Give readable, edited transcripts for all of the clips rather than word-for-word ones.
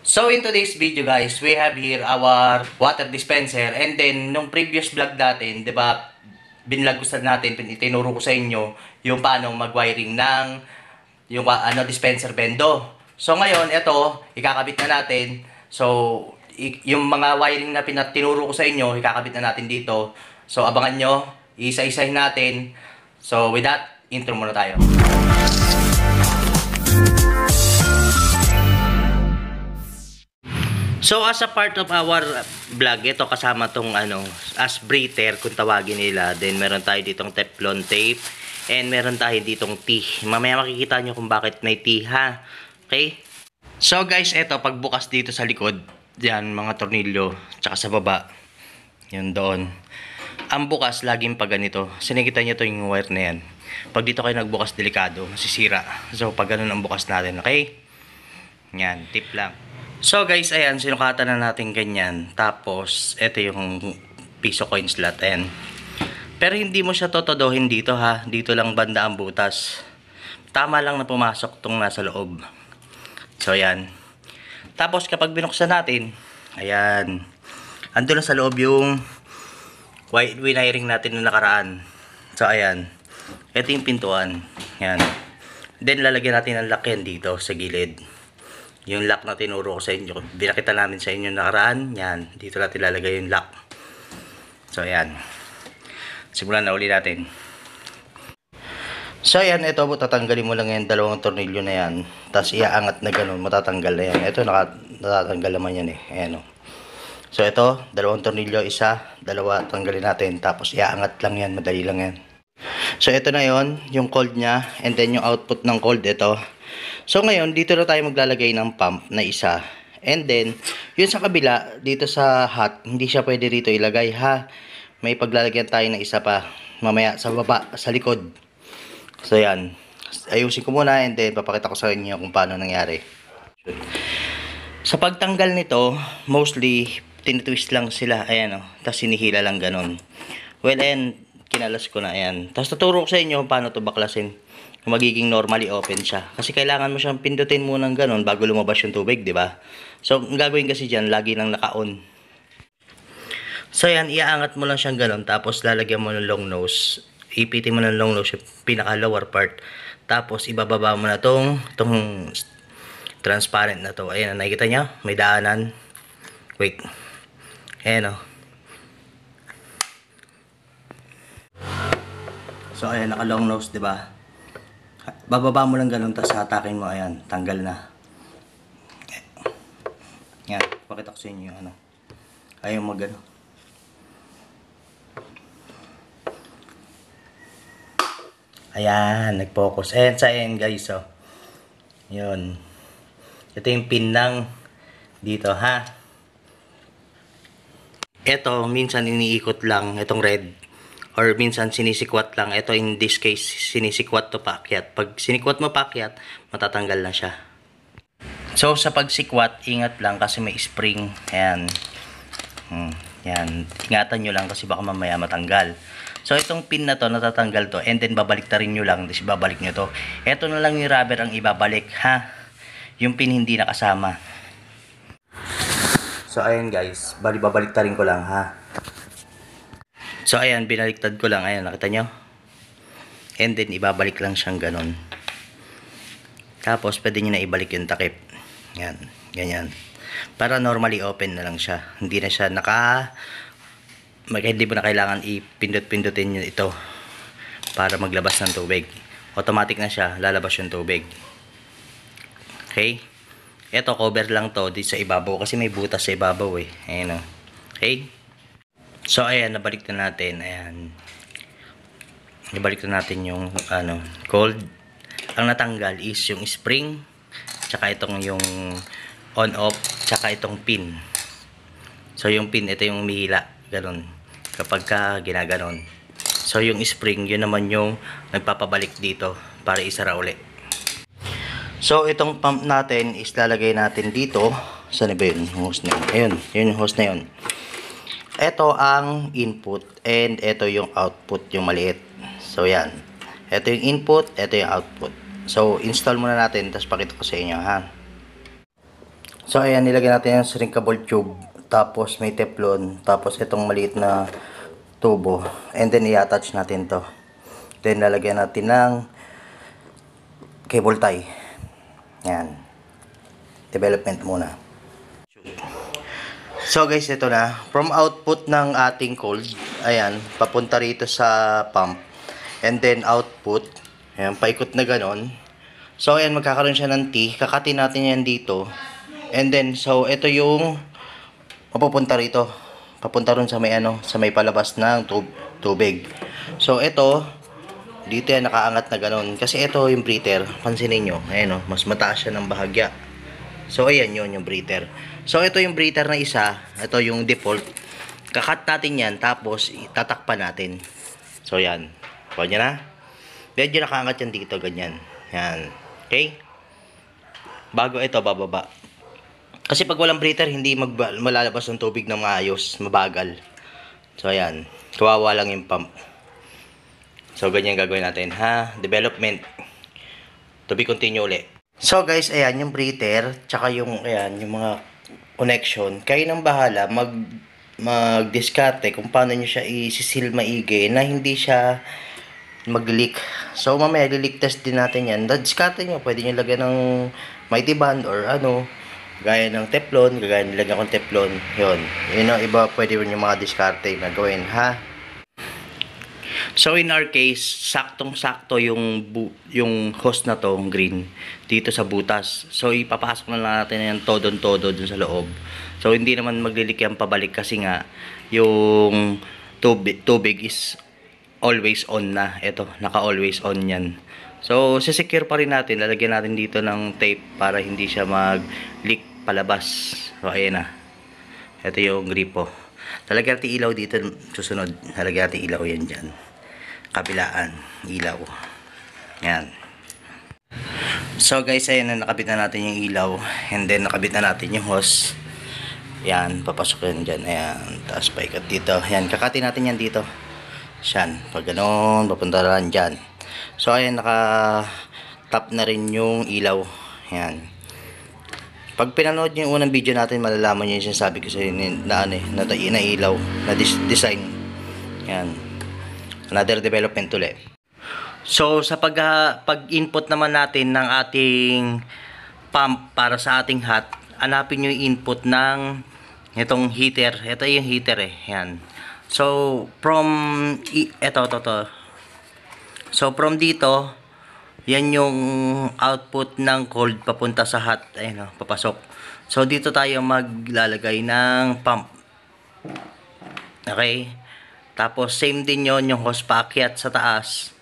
So in today's video guys, we have here our water dispenser, and then nung previous vlog natin, 'di ba, binlog ko sa natin, tinuro ko sa inyo yung paano mag-wiring ng yung dispenser bendo. So ngayon, ito ikakabit na natin. So yung mga wiring na tinuro ko sa inyo, ikakabit na natin dito. So abangan nyo, isa-isahin natin. So with that, intro muna tayo. So as a part of our vlog, ito kasama tong as breather kung tawagin nila. Then meron tayo ditong Teflon tape and meron tayo ditong T. Mamaya makikita nyo kung bakit may T, ha. Okay? So guys, ito pagbukas dito sa likod, yan mga tornilyo, tsaka sa baba. Yan doon. Ang bukas laging pag ganito. Sinikita nyo to yung wire na yan. Pag dito kayo nagbukas, delikado, masisira. So pag ganun ang bukas natin, okay? Yan, tip lang. So guys, ayan, sinukatan na natin ganyan. Tapos, ito yung piso coin slot, ayan. Pero hindi mo siya totodohin dito, ha. Dito lang banda ang butas. Tama lang na pumasok tong nasa loob. So, ayan. Tapos, kapag binuksan natin, ayan. Ando na sa loob yung wiring natin na nakaraan. So, ayan. Ito yung pintuan. Ayan. Then, lalagyan natin ang lock yan dito sa gilid. Yung lock na tinuro ko sa inyo, binakita namin sa inyo nakaraan, yan, dito natin lalagay yung lock. So ayan, simulan na uli natin. So ayan, ito po, tatanggalin mo lang yan, dalawang tornilyo na yan, tapos iaangat na ganun, matatanggal na yan. Ito, natatanggal naman yan eh, ayan o. So ito, dalawang tornilyo, isa, dalawa, tanggalin natin, tapos iaangat lang yan, madali lang yan. So ito na yon, yung cold nya, and then yung output ng cold, ito. So ngayon, dito na tayo maglalagay ng pump na isa. And then, yun sa kabila, dito sa hot, hindi siya pwede rito ilagay, ha. May paglalagyan tayo ng isa pa. Mamaya sa baba, sa likod. So yan. Ayusin ko muna and then papakita ko sa inyo kung paano nangyari. Sa pagtanggal nito, mostly, tinitwist lang sila. Ayan o. Tapos sinihila lang ganun. Well, and kinalas ko na. Ayan. Tapos tuturo ko sa inyo kung paano ito baklasin. Magiging normally open siya. Kasi kailangan mo siyang pindutin muna ng ganun bago lumabas yung tubig, di ba? So, ang gagawin kasi dyan, lagi nang naka-on. So, yan, iaangat mo lang siyang ganun. Tapos, lalagyan mo ng long nose. Ipitin mo ng long nose yung pinaka-lower part. Tapos, ibababa mo na tong transparent na to. Ayan, nakikita niya? May daanan. Wait. Ayan, o. So, ayan, naka-long nose, di ba? Bababa mo lang ganun, tapos hatakin mo, ayan, tanggal na. Yan, pakita ko sa inyo yung ayaw magano. Ayan, nag-focus. Ayan sa end guys, oh. Yun. Ito yung pin ng dito, ha. Ito, minsan iniikot lang, itong red. Or minsan sinisikwat lang. Ito in this case, sinisikwat to paakyat. Pag sinikwat mo paakyat, matatanggal na siya. So sa pagsikwat, ingat lang kasi may spring. Ayan. Yan. Ingatan nyo lang kasi baka mamaya matanggal. So itong pin na to, natatanggal to. And then babalik na rin nyo lang. Tapos babalik nyo to. Ito na lang yung rubber ang ibabalik, ha. Yung pin hindi nakasama. So ayan guys. Babalik na rin ko lang, ha. So ayan, binaliktad ko lang. Ayan, nakita nyo? And then, ibabalik lang siyang ganun. Tapos, pwede nyo na ibalik yung takip. Yan, ganyan. Para normally open na lang siya. Hindi na siya hindi mo na kailangan ipindot-pindutin nyo ito para maglabas ng tubig. Automatic na siya, lalabas yung tubig. Okay? Ito, cover lang to dito sa ibabaw kasi may butas sa ibabaw eh. Ayan o. Okay? So, ayan, nabalik na natin. Ayan. Nabalik na natin yung, cold. Ang natanggal is yung spring, tsaka itong yung on-off, tsaka itong pin. So, yung pin, ito yung umihila. Ganun. Kapag ka ginaganon. So, yung spring, yun naman yung nagpapabalik dito para isara uli. So, itong pump natin is lalagay natin dito. Saan ba yun? Yung hose na yun. Ayun, yun yung hose na yun. Ito ang input and ito yung output, yung maliit. So yan. Ito yung input, ito yung output. So install muna natin tapos pakita ko sa inyo, ha. So ayan, nilagyan natin yung shrinkable tube, tapos may teflon, tapos itong maliit na tubo, and then i-attach natin to. Then lalagyan natin ng cable tie. Yan. Development muna. So guys, ito na. From output ng ating cold, ayan, papunta rito sa pump. And then output, ayan, paikot na ganon. So ayan, magkakaroon siya ng T. Kakatin natin yan dito. And then, so ito yung mapupunta rito. Papunta ron sa may ano, sa may palabas ng tubig. So ito, dito yan nakaangat na ganon. Kasi ito yung breather. Pansinin nyo, ayan o, mas mataas siya ng bahagya. So ayan yun yung breather. So ito yung breather na isa. Ito yung default. Kakat natin yan. Tapos itatakpan natin. So yan. Kuha nyo na. Medyo nakaangat yan dito. Ganyan. Yan. Okay. Bago ito bababa. Kasi pag walang breather, hindi malalabas ng tubig na maayos. Mabagal. So ayan. Kawawa lang yung pump. So ganyan gagawin natin ha. Development. To be continue ulit. So guys, ayan yung breather, tsaka yung ayan yung mga connection. Kayo nang bahala mag-diskarte kung paano niyo siya i-seal maigi na hindi siya mag-leak. So mamaya i-leak test din natin yan. Diskarte niyo, pwede niyo lagyan ng mighty band or ano, gaya ng teflon, gaya nilagyan ko ng teflon. Yun ang iba, pwede rin yung mga diskarte na gawin ha. So in our case, saktong-sakto yung hose na to, green, dito sa butas. So ipapasok na lang natin yan todo-todo dun sa loob. So hindi naman maglilik yan pabalik kasi nga yung tubig is always on na. Ito, naka-always on yan. So sisecure pa rin natin, lalagyan natin dito ng tape para hindi siya mag-leak palabas. So ayan na. Ito yung gripo. Lalagyan natin ilaw dito susunod. Lalagyan natin ilaw yan dyan. Kabilaan, ilaw. Yan. So guys, ayan na, nakabit na natin yung ilaw. And then nakabit na natin yung hose. Yan, papasok yan dyan. Ayan, tapos paikot dito. Yan, kakatin natin yan dito. Yan, pag ganoon, papunta lang dyan. So ayan, naka-tap na rin yung ilaw. Yan. Pag pinanood nyo yung unang video natin, malalaman nyo yung sinasabi ko sa inyo na ilaw, na design. Yan. Another development ulit. So sa pag-input naman natin ng ating pump para sa ating hot, hanapin nyo yung input ng itong heater. Ito yung heater eh. Yan. So from So from dito, yan yung output ng cold papunta sa hot. Ayun, papasok. So dito tayo maglalagay ng pump. Okay? Tapos same din yon yung hose paakyat sa taas.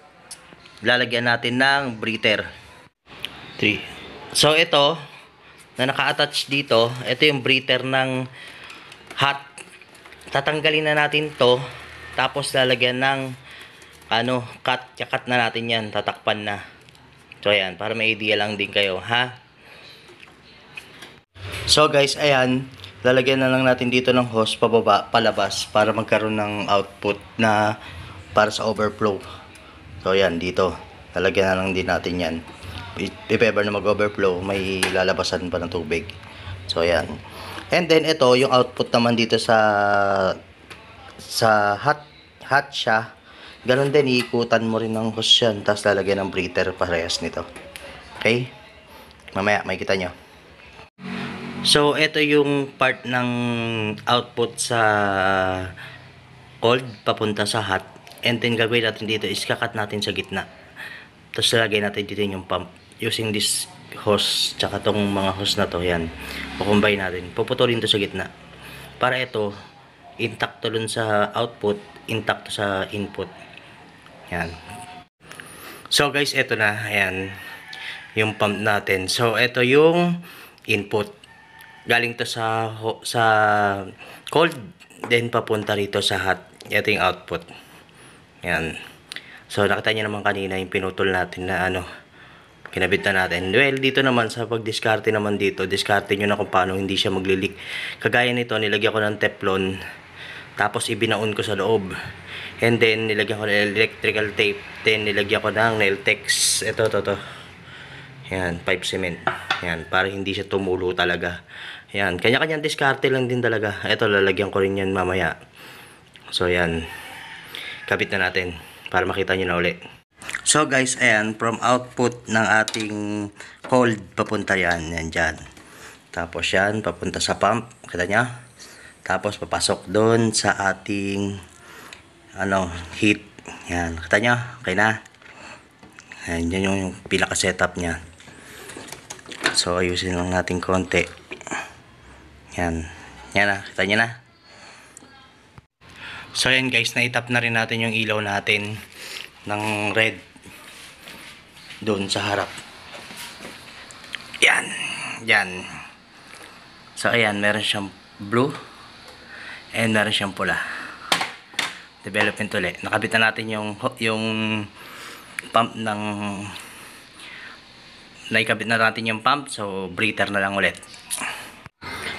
Lalagyan natin ng breather. 3. So ito na naka-attach dito, ito yung breather ng hot. Tatanggalin na natin to, tapos lalagyan ng cut na natin yan, tatakpan na. So ayan, para may idea lang din kayo ha. So guys, ayan, lalagyan na lang natin dito ng hose pababa, palabas para magkaroon ng output na para sa overflow. So yan, dito lalagyan na lang din natin yan. If ever na mag-overflow, may lalabasan pa ng tubig. So yan. And then ito yung output naman dito sa hot siya. Ganon din, iikutan mo rin ng hose yan, tapos lalagyan ng breather parehas nito. Okay, mamaya makikita nyo. So, ito yung part ng output sa cold papunta sa hot. And then, gagawin natin dito is kakat natin sa gitna. Tapos, lagay natin dito yung pump. Using this hose, tsaka tong mga hose na to, yan. Kukumbay natin. Puputulin to sa gitna. Para ito, intact dun sa output, intact sa input. Yan. So, guys, ito na. Ayan. Yung pump natin. So, ito yung input. Galing to sa cold, then papunta rito sa hot. Ito yung output. Yan. So nakita niyo naman kanina yung pinutol natin na kinabit na natin. Well, dito naman sa pag-diskarte naman dito, diskarte nyo na kung paano hindi siya maglilik. Kagaya nito, nilagyan ko ng teflon, tapos ibinaon ko sa loob. And then nilagyan ko ng electrical tape, then nilagyan ko ng Nailtex. Ito. Yan, pipe cement. Yan, para hindi siya tumulo talaga. Yan, kanya-kanyang diskarte lang din talaga. Ito, lalagyan ko rin yan mamaya. So, yan. Kabit na natin para makita nyo na uli. So, guys, ayan, from output ng ating cold, papunta yan. Yan dyan. Tapos yan, papunta sa pump. Kita nyo? Tapos, papasok doon sa ating heat. Yan, kita nyo? Okay na? Yan, yan yung pinaka-setup nya. So, ayusin lang natin konti. Yan. Yan na. Kita nyo na. So, yan guys. Na-tap na rin natin yung ilaw natin ng red. Doon sa harap. Yan. Yan. So, ayan. Meron siyang blue. And meron siyang pula. Development ulit. Nakabit na natin yung pump ng... Naikabit na natin yung pump. So, breather na lang ulit.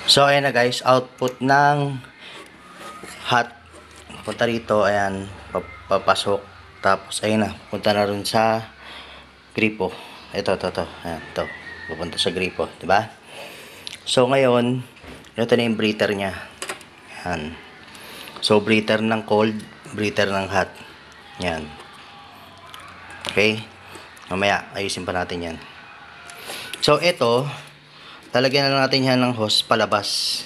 So, ayan na guys, output ng hot. Punta rito, ayan, papasok. Tapos, ayan na, punta na rin sa gripo. Ito. Ayan, ito. Pupunta sa gripo, diba? So, ngayon, ito na yung breather niya. Ayan. So, breather ng cold, breather ng hot. Ayan. Okay? Mamaya, ayusin pa natin yan. So, ito, talagyan na natin yan ng hose palabas.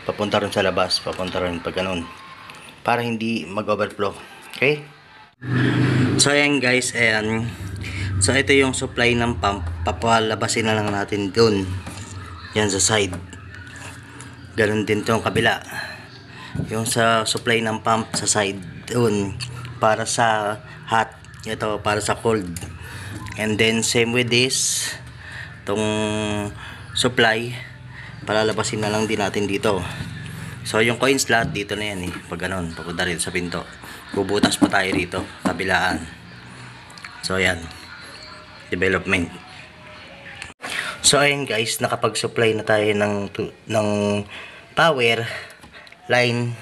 Papunta rin sa labas. Papunta rin pag ganun. Para hindi mag-overflow. Okay? So, ayan guys. Ayan. So, ito yung supply ng pump. Papalabasin na lang natin dun. Yan sa side. Ganun din itong kabila. Yung sa supply ng pump sa side. Dun. Para sa hot. Ito para sa cold. And then, same with this. Itong supply, palalabasin na lang din natin dito. So, yung coin slot, dito na yan eh. Pag ganun, papunta rin sa pinto. Bubutas pa tayo rito, kabilaan. So, ayan. Development. So, ayan guys, nakapag-supply na tayo ng power line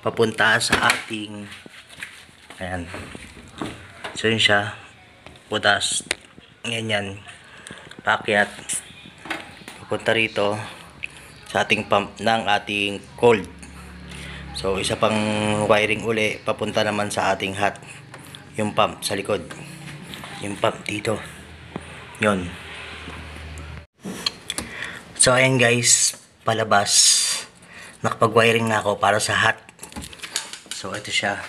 papunta sa ating ayan. So, yun siya. Butas. Ganyan. Paakyat papunta rito sa ating pump ng ating cold. So, isa pang wiring uli papunta naman sa ating hot. Yung pump sa likod. Yung pump dito. Yun. So, ayan guys. Palabas. Nakapag-wiring na ako para sa hot. So, ito siya.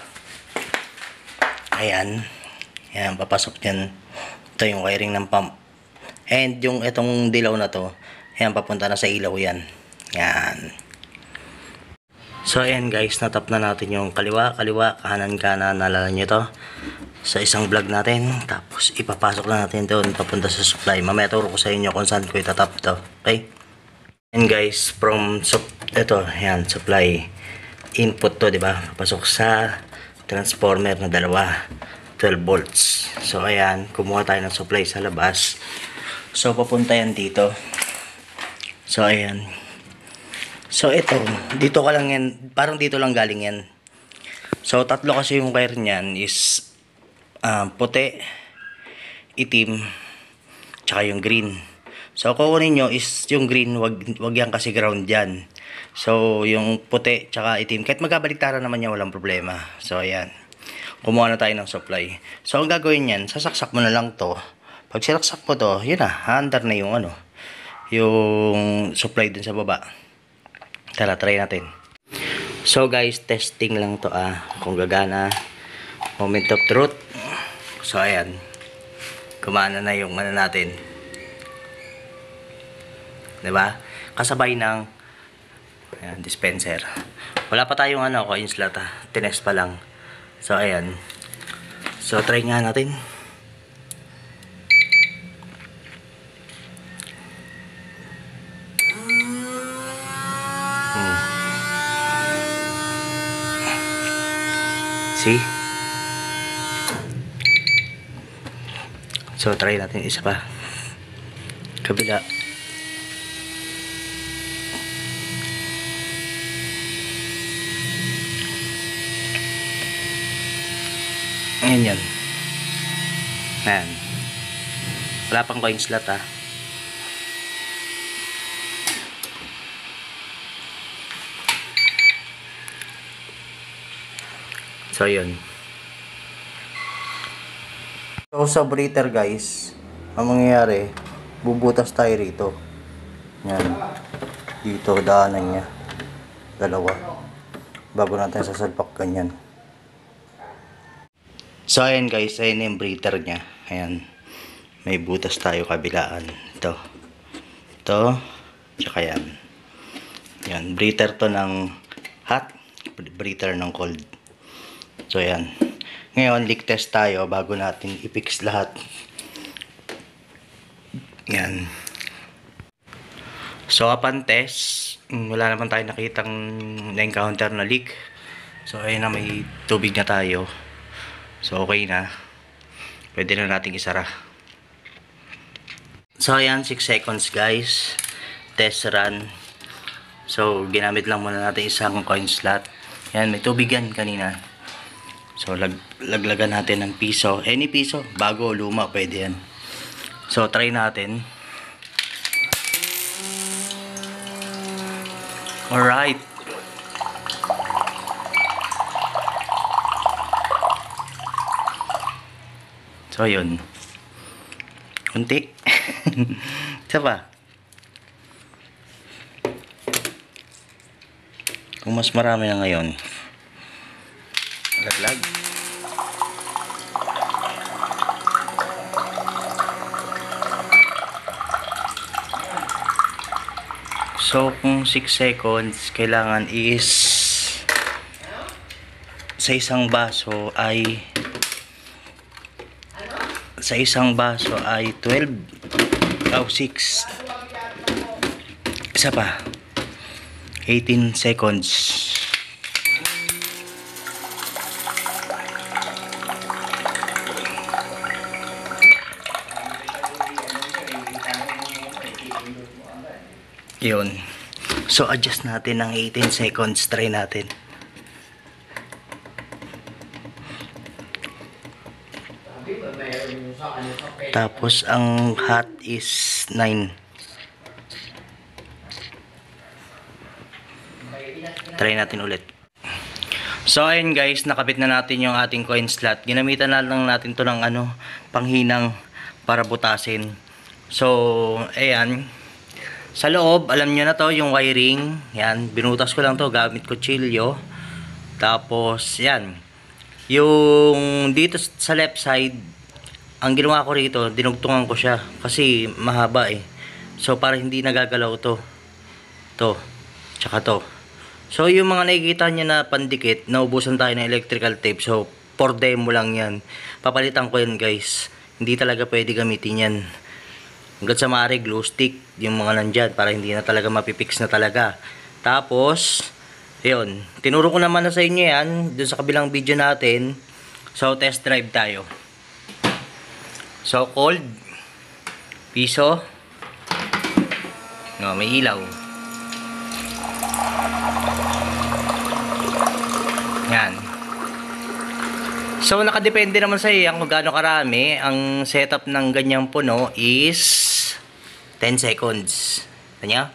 Ayan. Ayan, papasok yan. Ito yung wiring ng pump. And yung itong dilaw na to, ayan, papunta na sa ilaw yan. Yan. So, ayan guys, natap na natin yung kaliwa, kanan, nalala nyo to. Sa isang vlog natin. Tapos, ipapasok na natin doon, papunta sa supply. Mamaya turo ko sa inyo kung saan ko itatap to. Okay? And guys, from, ito, ayan, supply. Input to, diba? Papasok sa transformer na dalawa. 12 volts. So, ayan, kumuha tayo ng supply sa labas. So, papunta yan dito. So, ayan. So, ito. Dito ka lang yan. Parang dito lang galing yan. So, tatlo kasi yung wire niyan is puti, itim, tsaka yung green. So, kukunin nyo is yung green, wag yan kasi ground dyan. So, yung puti, tsaka itim. Kahit magkabaliktaran naman yan, walang problema. So, ayan. Kumuha na tayo ng supply. So, ang gagawin yan, sasaksak mo na lang to. Pag sinaksak mo to, yun na, under na yung yung supply dun sa baba. Tara, try natin. So guys, testing lang to kung gagana. Moment of truth. So ayan. Kumana na yung natin. Diba? Kasabay ng ayan, dispenser. Wala pa tayong coin slot Tinest pa lang. So ayan. So try nga natin. See? So, try natin isa pa. Kabila. Ayan yun. Ayan. Wala pang coin slot So, yun. So, sa breather guys, ang mangyayari, bubutas tayo rito. Yan. Dito, daanan niya. Dalawa. Bago natin sasalpak ganyan. So, ayan guys, ayan yung breather niya. Ayan. May butas tayo kabilaan. Ito. Ito. Tsaka yan. Yan. Breather to ng hot. Breather ng cold. So, ayan. Ngayon, leak test tayo bago natin i-fix lahat. Yan. So, upon test, wala naman tayo nakitang na-encounter na leak. So, ayun na, may tubig na tayo. So, okay na. Pwede na natin isara. So, ayan, 6 seconds guys. Test run. So, ginamit lang muna natin isang coin slot. Yan, may tubig yan kanina. So, laglagan natin ng piso. Any piso. Bago, luma, pwede yan. So, try natin. Alright. So, yun. Kunti. Isa pa. Kung mas marami na ngayon, laglag. So, kung 6 seconds, kailangan is sa isang baso ay 12 o 6. Isa pa. 18 seconds. Yun. So, adjust natin ng 18 seconds. Try natin. Tapos, ang hot is 9. Try natin ulit. So, ayun guys. Nakabit na natin yung ating coin slot. Ginamitan na lang natin to ng panghinang para butasin. So, ayan. Sa loob, alam nyo na to, yung wiring. Yan, binutas ko lang to gamit kutsilyo. Tapos, yan. Yung dito sa left side, ang ginawa ko rito, dinugtungan ko siya. Kasi mahaba eh. So, para hindi nagagalaw to. To. Tsaka to. So, yung mga nakikita nyo na pandikit, naubusan tayo ng electrical tape. So, for demo lang yan. Papalitan ko yan guys. Hindi talaga pwede gamitin yan. Hanggang sa maaari, glue stick, yung mga nandyan, para hindi na talaga mapipix na talaga. Tapos, yun, tinuro ko naman na sa inyo yan, dun sa kabilang video natin. So, test drive tayo. So, cold, piso, no, may ilaw. Yan. So, nakadepende naman sa iyo kung gaano karami. Ang setup ng ganyang puno is 10 seconds. Tanya?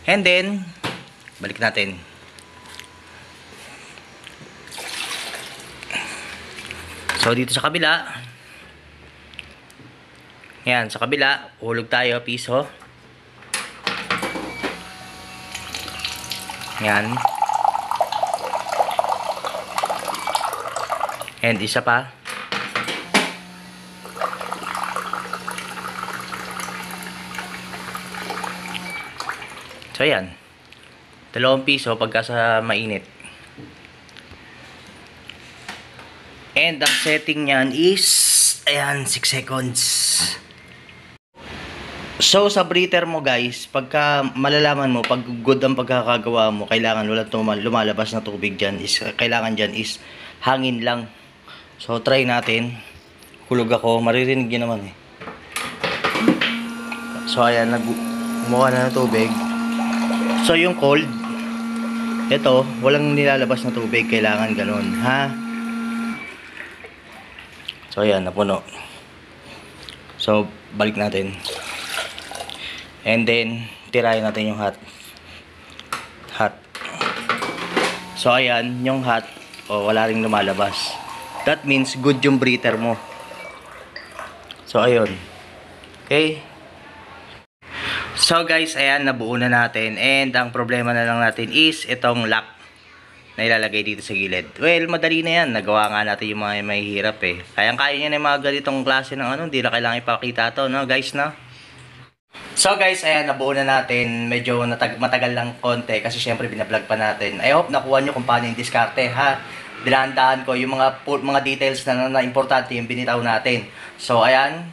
And then, balik natin. So, dito sa kabila. Yan, sa kabila. Hulog tayo, piso. Yan. And isa pa. So, yan. 2 piso pagka sa mainit. And ang setting niyan is, ayan, 6 seconds. So, sa breather mo guys, pagka malalaman mo, pag good ang pagkakagawa mo, kailangan walang lumalabas na tubig dyan. Kailangan dyan is hangin lang. So, try natin. Hulog ako. Maririnig yun naman eh. So, ayan. Kumuha na ng tubig. So, yung cold. Ito, walang nilalabas na tubig. Kailangan ganun. Ha? So, ayan. Napuno. So, balik natin. And then, tirahin natin yung hot. Hot. So, ayan. Yung hot. O, wala ring lumalabas. That means good yung breather mo. So, ayun. Okay. So, guys, ayan, nabuo na natin. And, ang problema na lang natin is itong lock na ilalagay dito sa gilid. Well, madali na yan. Nagawa nga natin yung mga may hirap eh. Kayang-kaya nyo na yung mga ganitong klase ng ano. Hindi na kailangan ipakita to, no, guys, no? So, guys, ayan, nabuo na natin. Medyo matagal lang konti kasi syempre binablog pa natin. I hope nakuha nyo kung paano yung diskarte, ha? Dilandaan ko yung mga details na importante yung binitaw natin. So, ayan,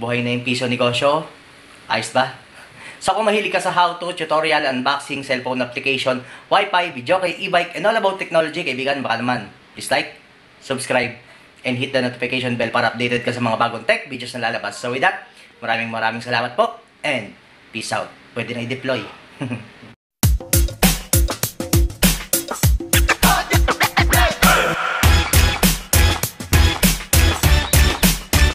buhay na yung piso negosyo. Ayos ba? So, kung mahilig ka sa how-to, tutorial, unboxing, cellphone application, Wi-Fi, video kay e-bike, and all about technology, kaibigan, baka naman, please like, subscribe, and hit the notification bell para updated ka sa mga bagong tech videos na lalabas. So, with that, maraming salamat po, and peace out. Pwede na i-deploy.